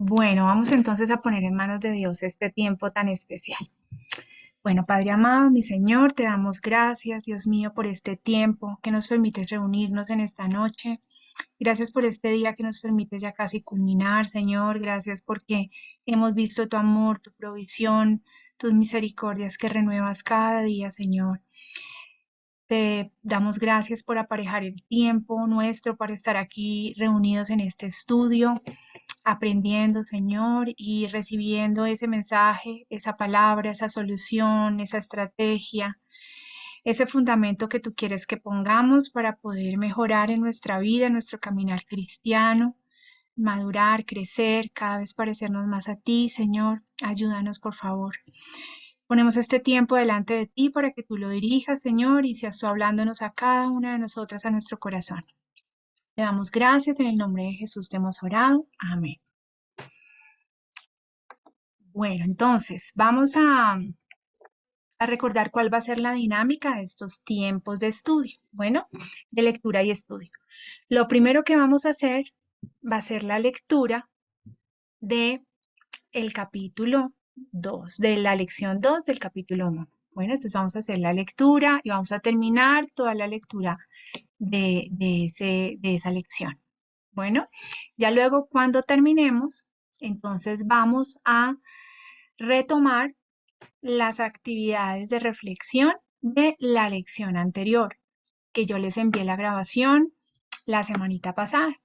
Bueno, vamos entonces a poner en manos de Dios este tiempo tan especial. Bueno, Padre amado, mi Señor, te damos gracias, Dios mío, por este tiempo que nos permites reunirnos en esta noche. Gracias por este día que nos permites ya casi culminar, Señor. Gracias porque hemos visto tu amor, tu provisión, tus misericordias que renuevas cada día, Señor. Te damos gracias por aparejar el tiempo nuestro para estar aquí reunidos en este estudio, aprendiendo, Señor, y recibiendo ese mensaje, esa palabra, esa solución, esa estrategia, ese fundamento que tú quieres que pongamos para poder mejorar en nuestra vida, en nuestro caminar cristiano, madurar, crecer, cada vez parecernos más a ti, Señor. Ayúdanos, por favor. Ponemos este tiempo delante de ti para que tú lo dirijas, Señor, y seas tú hablándonos a cada una de nosotras, a nuestro corazón. Te damos gracias, en el nombre de Jesús te hemos orado. Amén. Bueno, entonces vamos a recordar cuál va a ser la dinámica de estos tiempos de estudio, bueno, de lectura y estudio. Lo primero que vamos a hacer va a ser la lectura de el capítulo 2, de la lección 2 del capítulo 1. Bueno, entonces vamos a hacer la lectura y vamos a terminar toda la lectura de esa lección. Bueno, ya luego cuando terminemos, entonces vamos a retomar las actividades de reflexión de la lección anterior, que yo les envié la grabación la semanita pasada,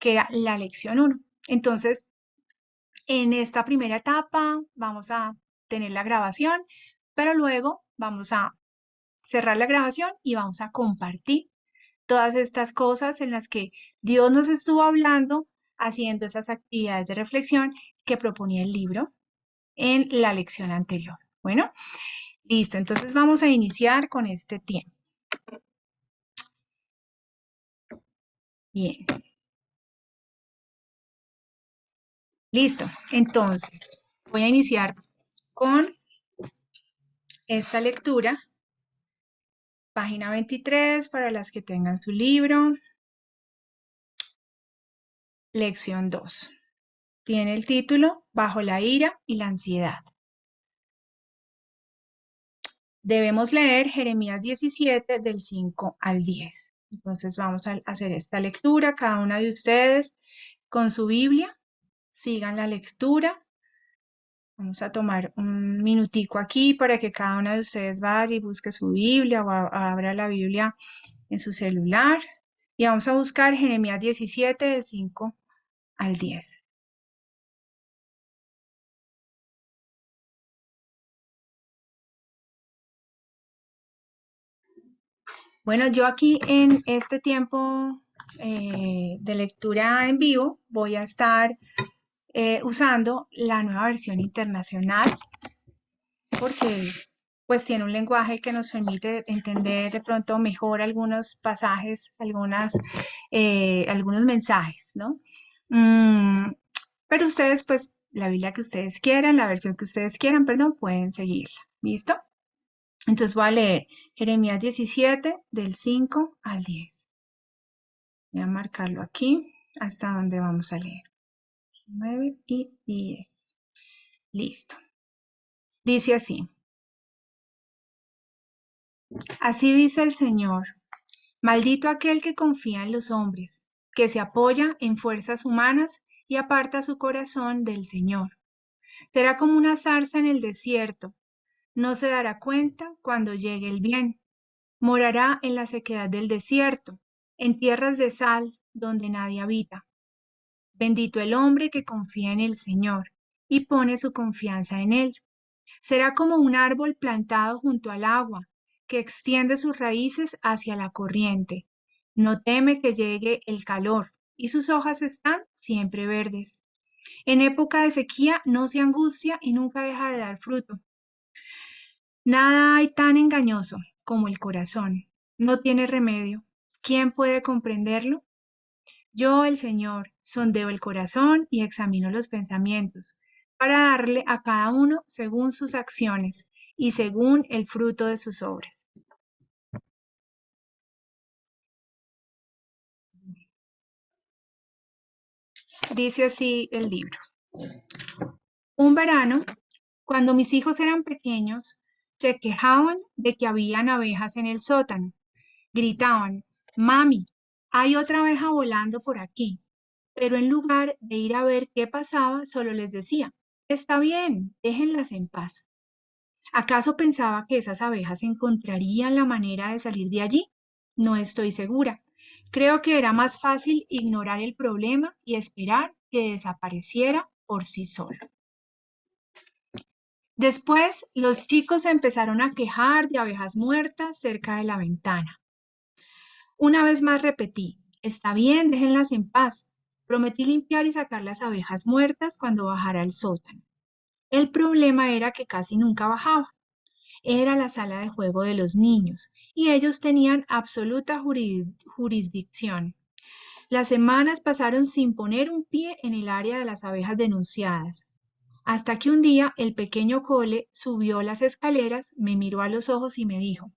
que era la lección 1. Entonces, en esta primera etapa vamos a tener la grabación, pero luego vamos a cerrar la grabación y vamos a compartir todas estas cosas en las que Dios nos estuvo hablando, haciendo esas actividades de reflexión que proponía el libro en la lección anterior. Bueno, listo, entonces vamos a iniciar con este tiempo. Bien, listo. Entonces, voy a iniciar con esta lectura, página 23 para las que tengan su libro, lección 2. Tiene el título Bajo la ira y la ansiedad. Debemos leer Jeremías 17 del 5 al 10. Entonces vamos a hacer esta lectura, cada una de ustedes con su Biblia, sigan la lectura. Vamos a tomar un minutico aquí para que cada una de ustedes vaya y busque su Biblia o abra la Biblia en su celular. Y vamos a buscar Jeremías 17 del 5 al 10. Bueno, yo aquí en este tiempo de lectura en vivo voy a estar usando la nueva versión internacional porque pues tiene un lenguaje que nos permite entender de pronto mejor algunos pasajes, algunos mensajes, ¿no? Mm, pero ustedes pues la Biblia que ustedes quieran, la versión que ustedes quieran, perdón, pueden seguirla. ¿Listo? Entonces voy a leer Jeremías 17 del 5 al 10. Voy a marcarlo aquí hasta donde vamos a leer. 9 y 10. Listo. Dice así. Así dice el Señor. Maldito aquel que confía en los hombres, que se apoya en fuerzas humanas y aparta su corazón del Señor. Será como una zarza en el desierto. No se dará cuenta cuando llegue el bien. Morará en la sequedad del desierto, en tierras de sal donde nadie habita. Bendito el hombre que confía en el Señor y pone su confianza en él. Será como un árbol plantado junto al agua, que extiende sus raíces hacia la corriente. No teme que llegue el calor, y sus hojas están siempre verdes. En época de sequía no se angustia y nunca deja de dar fruto. Nada hay tan engañoso como el corazón. No tiene remedio. ¿Quién puede comprenderlo? Yo, el Señor, sondeo el corazón y examino los pensamientos, para darle a cada uno según sus acciones y según el fruto de sus obras. Dice así el libro. Un verano, cuando mis hijos eran pequeños, se quejaban de que habían abejas en el sótano. Gritaban, Mami, hay otra abeja volando por aquí. Pero en lugar de ir a ver qué pasaba, solo les decía, está bien, déjenlas en paz. ¿Acaso pensaba que esas abejas encontrarían la manera de salir de allí? No estoy segura. Creo que era más fácil ignorar el problema y esperar que desapareciera por sí solo. Después, los chicos se empezaron a quejar de abejas muertas cerca de la ventana. Una vez más repetí, está bien, déjenlas en paz. Prometí limpiar y sacar las abejas muertas cuando bajara al sótano. El problema era que casi nunca bajaba. Era la sala de juego de los niños y ellos tenían absoluta jurisdicción. Las semanas pasaron sin poner un pie en el área de las abejas denunciadas, hasta que un día el pequeño Cole subió las escaleras, me miró a los ojos y me dijo,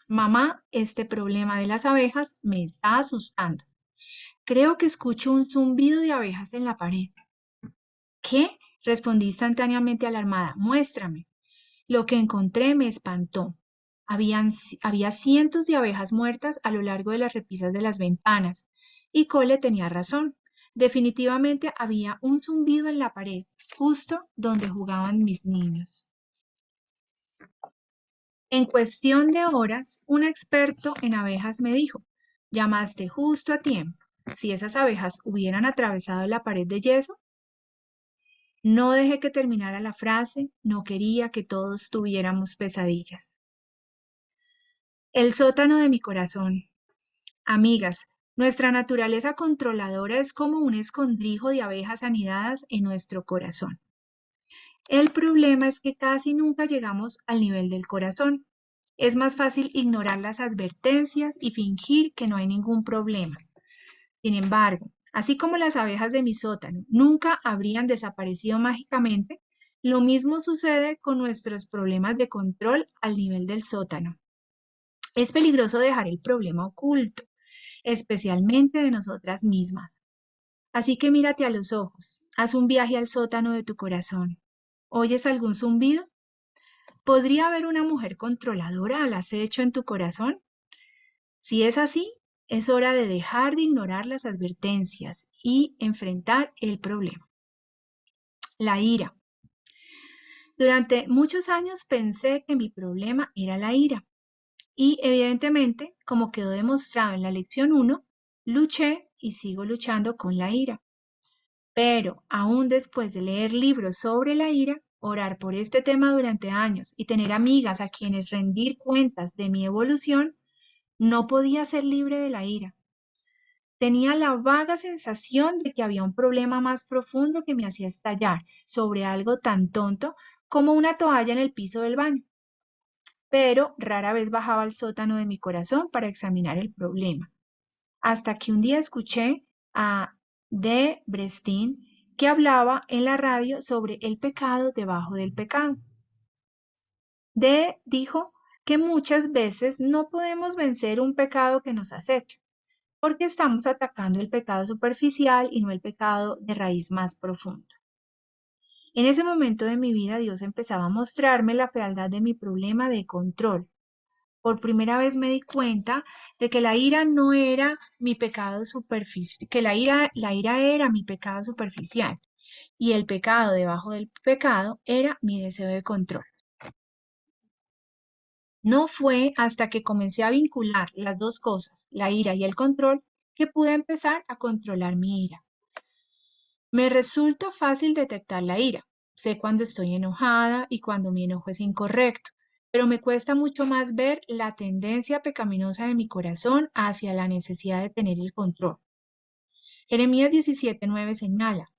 Mamá, este problema de las abejas me está asustando. Creo que escucho un zumbido de abejas en la pared. ¿Qué? Respondí instantáneamente alarmada. Muéstrame. Lo que encontré me espantó. Había cientos de abejas muertas a lo largo de las repisas de las ventanas. Y Cole tenía razón. Definitivamente había un zumbido en la pared, justo donde jugaban mis niños. En cuestión de horas, un experto en abejas me dijo, llamaste justo a tiempo. Si esas abejas hubieran atravesado la pared de yeso, no dejé que terminara la frase, no quería que todos tuviéramos pesadillas. El sótano de mi corazón. Amigas, nuestra naturaleza controladora es como un escondrijo de abejas anidadas en nuestro corazón. El problema es que casi nunca llegamos al nivel del corazón. Es más fácil ignorar las advertencias y fingir que no hay ningún problema. Sin embargo, así como las abejas de mi sótano nunca habrían desaparecido mágicamente, lo mismo sucede con nuestros problemas de control al nivel del sótano. Es peligroso dejar el problema oculto, especialmente de nosotras mismas. Así que mírate a los ojos, haz un viaje al sótano de tu corazón. ¿Oyes algún zumbido? ¿Podría haber una mujer controladora al acecho en tu corazón? Si es así, es hora de dejar de ignorar las advertencias y enfrentar el problema. La ira. Durante muchos años pensé que mi problema era la ira y evidentemente, como quedó demostrado en la lección 1, luché y sigo luchando con la ira. Pero aún después de leer libros sobre la ira, orar por este tema durante años y tener amigas a quienes rendir cuentas de mi evolución, no podía ser libre de la ira. Tenía la vaga sensación de que había un problema más profundo que me hacía estallar sobre algo tan tonto como una toalla en el piso del baño. Pero rara vez bajaba al sótano de mi corazón para examinar el problema. Hasta que un día escuché a De Brestin que hablaba en la radio sobre el pecado debajo del pecado. De dijo que muchas veces no podemos vencer un pecado que nos acecha porque estamos atacando el pecado superficial y no el pecado de raíz más profundo. En ese momento de mi vida, Dios empezaba a mostrarme la fealdad de mi problema de control. Por primera vez me di cuenta de que la ira no era mi pecado superficial, que la ira era mi pecado superficial y el pecado debajo del pecado era mi deseo de control. No fue hasta que comencé a vincular las dos cosas, la ira y el control, que pude empezar a controlar mi ira. Me resulta fácil detectar la ira. Sé cuando estoy enojada y cuando mi enojo es incorrecto, pero me cuesta mucho más ver la tendencia pecaminosa de mi corazón hacia la necesidad de tener el control. Jeremías 17:9 señala,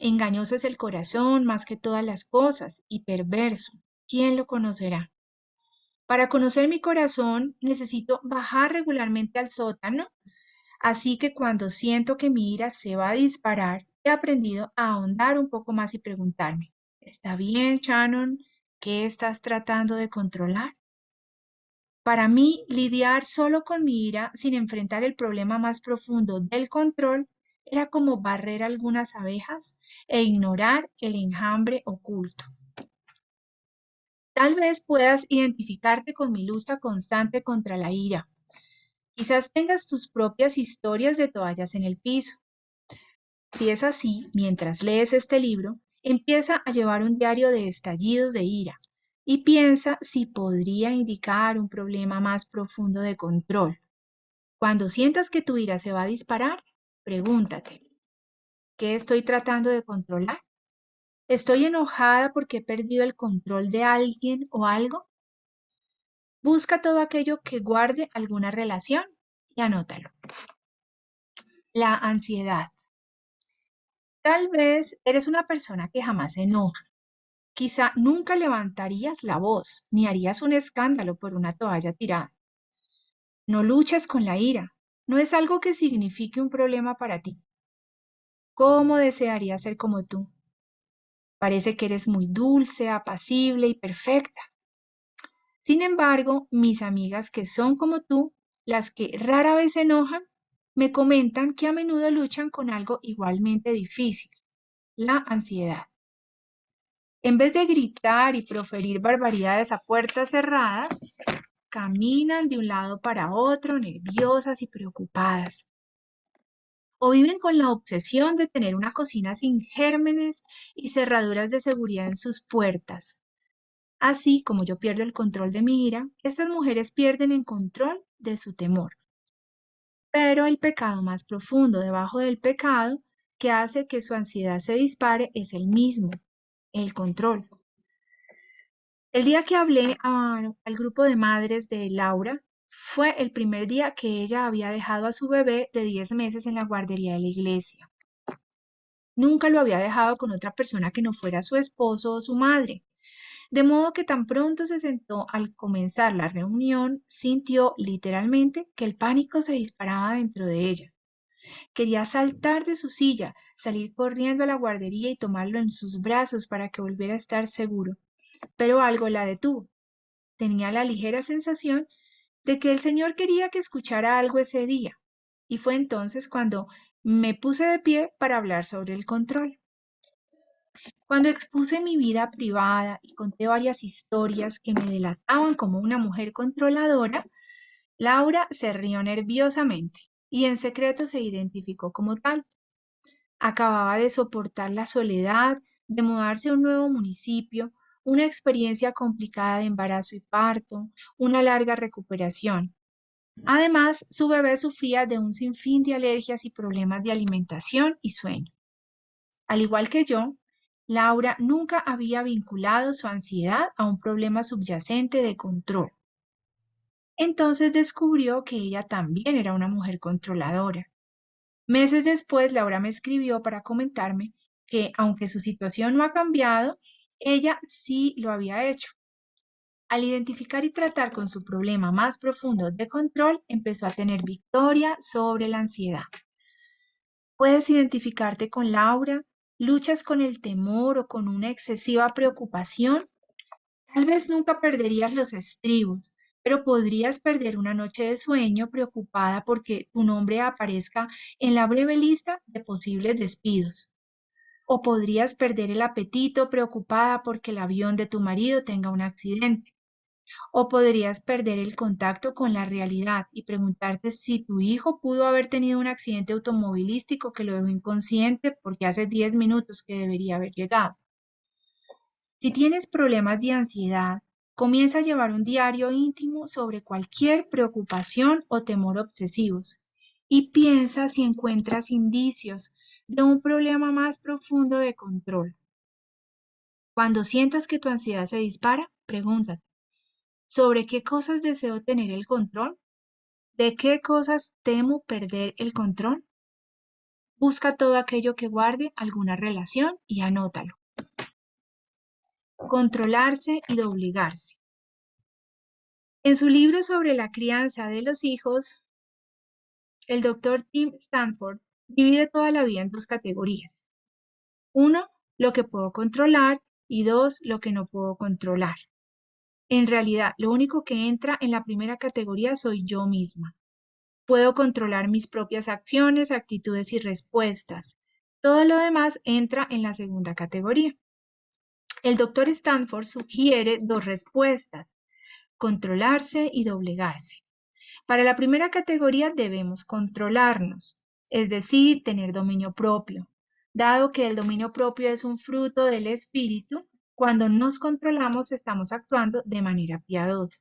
engañoso es el corazón más que todas las cosas y perverso. ¿Quién lo conocerá? Para conocer mi corazón necesito bajar regularmente al sótano. Así que cuando siento que mi ira se va a disparar, he aprendido a ahondar un poco más y preguntarme, ¿está bien, Shannon? ¿Qué estás tratando de controlar? Para mí, lidiar solo con mi ira sin enfrentar el problema más profundo del control era como barrer algunas abejas e ignorar el enjambre oculto. Tal vez puedas identificarte con mi lucha constante contra la ira. Quizás tengas tus propias historias de toallas en el piso. Si es así, mientras lees este libro, empieza a llevar un diario de estallidos de ira y piensa si podría indicar un problema más profundo de control. Cuando sientas que tu ira se va a disparar, pregúntate, ¿qué estoy tratando de controlar? ¿Estoy enojada porque he perdido el control de alguien o algo? Busca todo aquello que guarde alguna relación y anótalo. La ansiedad. Tal vez eres una persona que jamás se enoja. Quizá nunca levantarías la voz ni harías un escándalo por una toalla tirada. No luchas con la ira. No es algo que signifique un problema para ti. ¿Cómo desearías ser como tú? Parece que eres muy dulce, apacible y perfecta. Sin embargo, mis amigas que son como tú, las que rara vez se enojan, me comentan que a menudo luchan con algo igualmente difícil, la ansiedad. En vez de gritar y proferir barbaridades a puertas cerradas, caminan de un lado para otro, nerviosas y preocupadas. O viven con la obsesión de tener una cocina sin gérmenes y cerraduras de seguridad en sus puertas. Así como yo pierdo el control de mi ira, estas mujeres pierden el control de su temor. Pero el pecado más profundo debajo del pecado que hace que su ansiedad se dispare es el mismo, el control. El día que hablé al grupo de madres de Laura, fue el primer día que ella había dejado a su bebé de 10 meses en la guardería de la iglesia. Nunca lo había dejado con otra persona que no fuera su esposo o su madre. De modo que tan pronto se sentó al comenzar la reunión, sintió literalmente que el pánico se disparaba dentro de ella. Quería saltar de su silla, salir corriendo a la guardería y tomarlo en sus brazos para que volviera a estar seguro. Pero algo la detuvo. Tenía la ligera sensación de que el Señor quería que escuchara algo ese día. Y fue entonces cuando me puse de pie para hablar sobre el control. Cuando expuse mi vida privada y conté varias historias que me delataban como una mujer controladora, Laura se rió nerviosamente y en secreto se identificó como tal. Acababa de soportar la soledad, de mudarse a un nuevo municipio, una experiencia complicada de embarazo y parto, una larga recuperación. Además, su bebé sufría de un sinfín de alergias y problemas de alimentación y sueño. Al igual que yo, Laura nunca había vinculado su ansiedad a un problema subyacente de control. Entonces descubrió que ella también era una mujer controladora. Meses después, Laura me escribió para comentarme que, aunque su situación no ha cambiado, ella sí lo había hecho. Al identificar y tratar con su problema más profundo de control, empezó a tener victoria sobre la ansiedad. Puedes identificarte con Laura, luchas con el temor o con una excesiva preocupación. Tal vez nunca perderías los estribos, pero podrías perder una noche de sueño preocupada porque tu nombre aparezca en la breve lista de posibles despidos. O podrías perder el apetito preocupada porque el avión de tu marido tenga un accidente. O podrías perder el contacto con la realidad y preguntarte si tu hijo pudo haber tenido un accidente automovilístico que lo dejó inconsciente porque hace 10 minutos que debería haber llegado. Si tienes problemas de ansiedad, comienza a llevar un diario íntimo sobre cualquier preocupación o temor obsesivos y piensa si encuentras indicios de un problema más profundo de control. Cuando sientas que tu ansiedad se dispara, pregúntate, ¿sobre qué cosas deseo tener el control? ¿De qué cosas temo perder el control? Busca todo aquello que guarde alguna relación y anótalo. Controlarse y doblegarse. En su libro sobre la crianza de los hijos, el doctor Tim Stanford divide toda la vida en dos categorías. Uno, lo que puedo controlar y dos, lo que no puedo controlar. En realidad, lo único que entra en la primera categoría soy yo misma. Puedo controlar mis propias acciones, actitudes y respuestas. Todo lo demás entra en la segunda categoría. El doctor Stanford sugiere dos respuestas: controlarse y doblegarse. Para la primera categoría debemos controlarnos, es decir, tener dominio propio. Dado que el dominio propio es un fruto del espíritu, cuando nos controlamos estamos actuando de manera piadosa.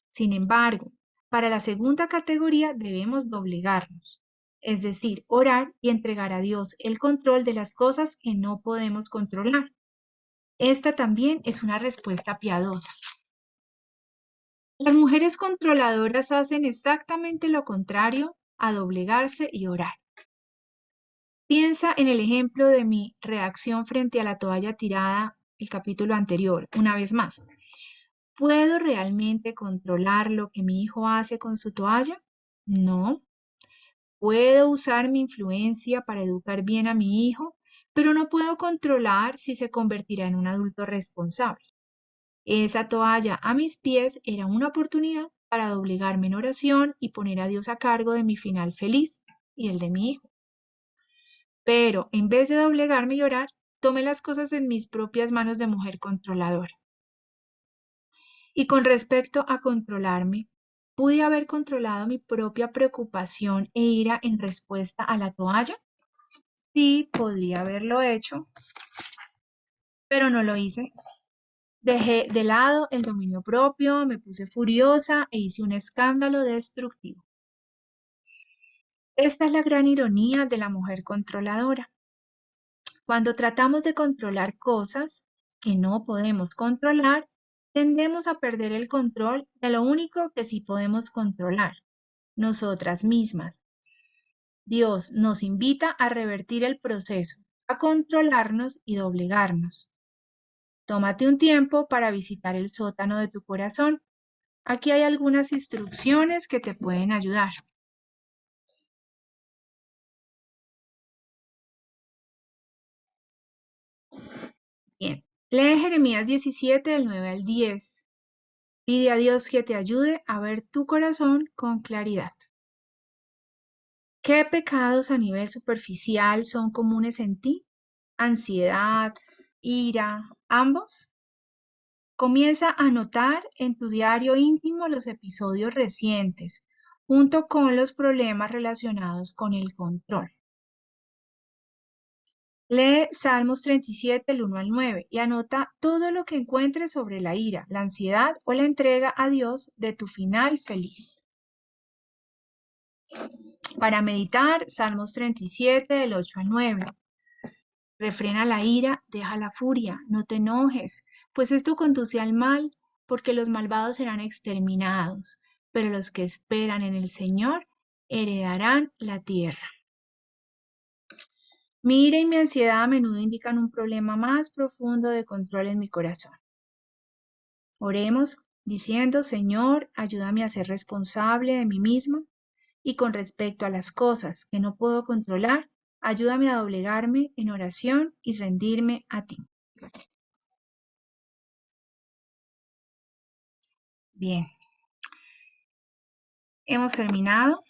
Sin embargo, para la segunda categoría debemos doblegarnos, es decir, orar y entregar a Dios el control de las cosas que no podemos controlar. Esta también es una respuesta piadosa. Las mujeres controladoras hacen exactamente lo contrario a doblegarse y orar. Piensa en el ejemplo de mi reacción frente a la toalla tirada, el capítulo anterior, una vez más. ¿Puedo realmente controlar lo que mi hijo hace con su toalla? No. Puedo usar mi influencia para educar bien a mi hijo, pero no puedo controlar si se convertirá en un adulto responsable. Esa toalla a mis pies era una oportunidad para doblegarme en oración y poner a Dios a cargo de mi final feliz y el de mi hijo. Pero en vez de doblegarme y orar, tomé las cosas en mis propias manos de mujer controladora. Y con respecto a controlarme, ¿pude haber controlado mi propia preocupación e ira en respuesta a la toalla? Sí, podría haberlo hecho, pero no lo hice. Dejé de lado el dominio propio, me puse furiosa e hice un escándalo destructivo. Esta es la gran ironía de la mujer controladora. Cuando tratamos de controlar cosas que no podemos controlar, tendemos a perder el control de lo único que sí podemos controlar, nosotras mismas. Dios nos invita a revertir el proceso, a controlarnos y doblegarnos. Tómate un tiempo para visitar el sótano de tu corazón. Aquí hay algunas instrucciones que te pueden ayudar. Bien, lee Jeremías 17 del 9 al 10. Pide a Dios que te ayude a ver tu corazón con claridad. ¿Qué pecados a nivel superficial son comunes en ti? ¿Ansiedad, ira, ambos? Comienza a anotar en tu diario íntimo los episodios recientes, junto con los problemas relacionados con el control. Lee Salmos 37, del 1 al 9, y anota todo lo que encuentres sobre la ira, la ansiedad o la entrega a Dios de tu final feliz. Para meditar, Salmos 37, del 8 al 9. Refrena la ira, deja la furia, no te enojes, pues esto conduce al mal, porque los malvados serán exterminados, pero los que esperan en el Señor heredarán la tierra. Mi ira y mi ansiedad a menudo indican un problema más profundo de control en mi corazón. Oremos diciendo: Señor, ayúdame a ser responsable de mí misma, y con respecto a las cosas que no puedo controlar, ayúdame a doblegarme en oración y rendirme a ti. Bien, hemos terminado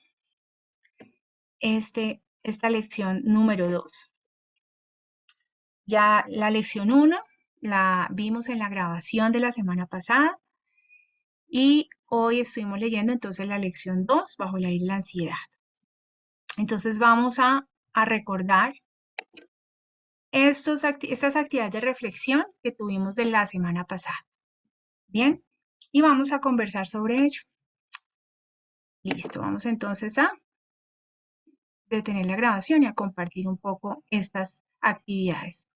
esta lección número 2. Ya la lección 1 la vimos en la grabación de la semana pasada y hoy estuvimos leyendo entonces la lección 2, bajo la ira y la ansiedad. Entonces vamos a recordar estas actividades de reflexión que tuvimos de la semana pasada. Bien, y vamos a conversar sobre ello. Listo, vamos entonces a detener la grabación y a compartir un poco estas actividades.